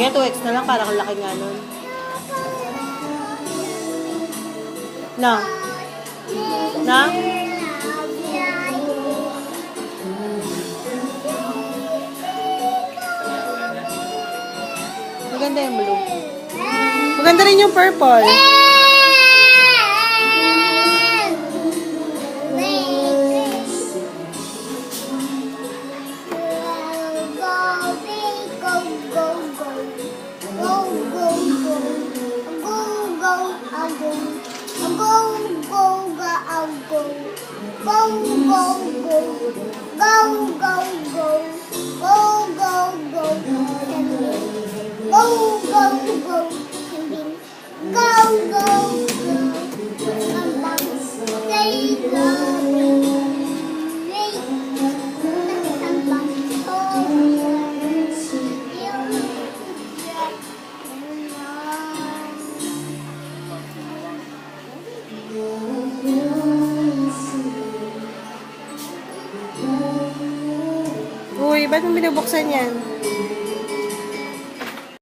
Kaya 2x na lang, parang laki nga nun. Na? Na? Maganda yung blue. Maganda rin yung purple. Uy, ba't mo binubuksan yan?